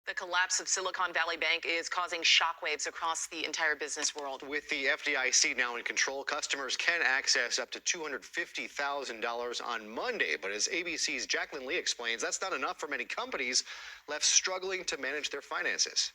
The collapse of Silicon Valley Bank is causing shockwaves across the entire business world. With the FDIC now in control, customers can access up to $250,000 on Monday. But as ABC's Jacqueline Lee explains, that's not enough for many companies left struggling to manage their finances.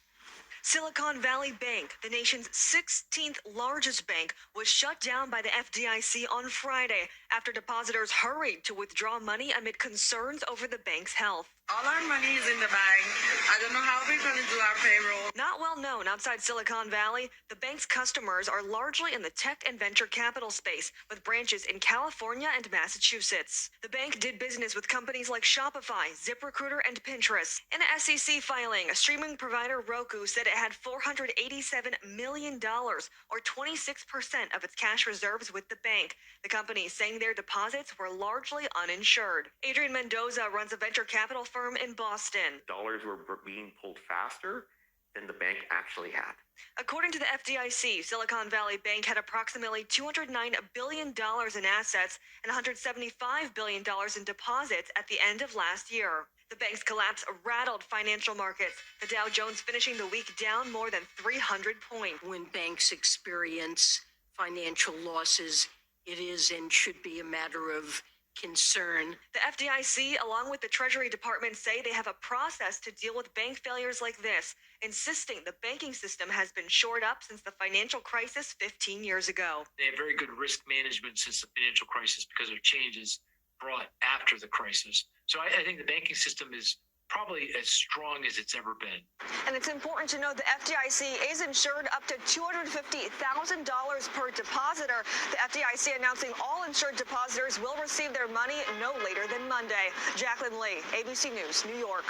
Silicon Valley Bank, the nation's 16th largest bank, was shut down by the FDIC on Friday after depositors hurried to withdraw money amid concerns over the bank's health. All our money is in the bank. I don't know how we're going to do our payroll. Not well known outside Silicon Valley, the bank's customers are largely in the tech and venture capital space, with branches in California and Massachusetts. The bank did business with companies like Shopify, ZipRecruiter, and Pinterest. In an SEC filing, a streaming provider Roku said it had $487 million, or 26% of its cash reserves with the bank. The company saying their deposits were largely uninsured. Adrian Mendoza runs a venture capital firm in Boston. Dollars were being pulled faster than the bank actually had. According to the FDIC, Silicon Valley Bank had approximately $209 billion in assets and $175 billion in deposits at the end of last year. The bank's collapse rattled financial markets, the Dow Jones finishing the week down more than 300 points. When banks experience financial losses, it is and should be a matter of concern. The FDIC, along with the Treasury Department, say they have a process to deal with bank failures like this, insisting the banking system has been shored up since the financial crisis 15 years ago. They have very good risk management since the financial crisis because of changes brought after the crisis. So I think the banking system is probably as strong as it's ever been. And it's important to note the FDIC is insured up to $250,000 per depositor. The FDIC announcing all insured depositors will receive their money no later than Monday. Jacqueline Lee, ABC News, New York.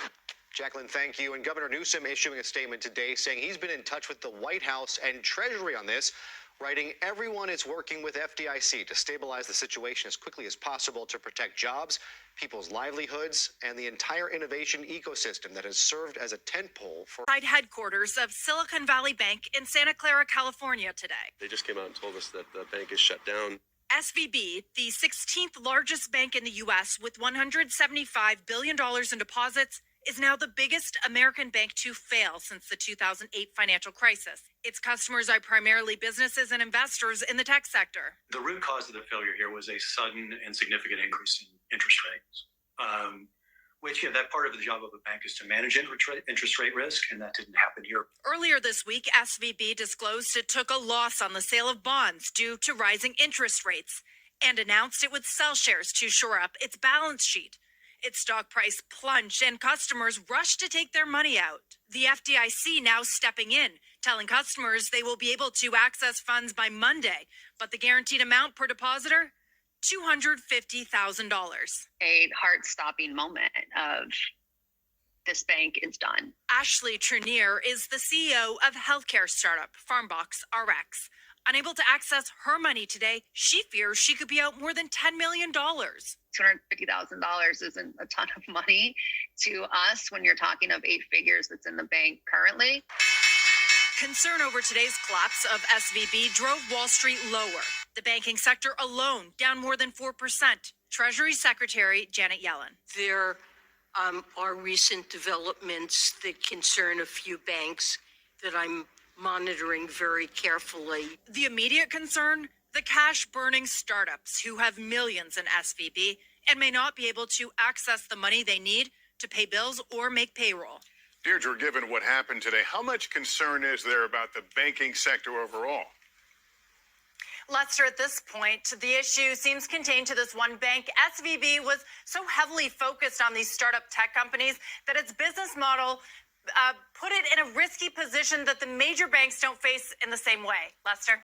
Jacqueline, thank you. And Governor Newsom issuing a statement today saying he's been in touch with the White House and Treasury on this, writing, everyone is working with FDIC to stabilize the situation as quickly as possible to protect jobs, people's livelihoods, and the entire innovation ecosystem that has served as a tentpole for headquarters of Silicon Valley Bank in Santa Clara, California today. They just came out and told us that the bank is shut down. SVB, the 16th largest bank in the U.S. with $175 billion in deposits, is now the biggest American bank to fail since the 2008 financial crisis. Its customers are primarily businesses and investors in the tech sector. The root cause of the failure here was a sudden and significant increase in interest rates, which, that part of the job of a bank is to manage interest rate risk, and that didn't happen here. Earlier this week, SVB disclosed it took a loss on the sale of bonds due to rising interest rates and announced it would sell shares to shore up its balance sheet. Its stock price plunged and customers rushed to take their money out. The FDIC now stepping in, telling customers they will be able to access funds by Monday, but the guaranteed amount per depositor, $250,000. A heart-stopping moment of this bank is done. Ashley Trenier is the CEO of healthcare startup Farmbox RX. Unable to access her money today, she fears she could be out more than $10 million. $250,000 isn't a ton of money to us when you're talking of 8 figures that's in the bank currently. Concern over today's collapse of SVB drove Wall Street lower. The banking sector alone down more than 4%. Treasury Secretary Janet Yellen. There are recent developments that concern a few banks that I'm monitoring very carefully. The immediate concern? The cash-burning startups who have millions in SVB and may not be able to access the money they need to pay bills or make payroll. Deirdre, given what happened today, how much concern is there about the banking sector overall? Lester, at this point, the issue seems contained to this one bank. SVB was so heavily focused on these startup tech companies that its business model put it in a risky position that the major banks don't face in the same way. Lester?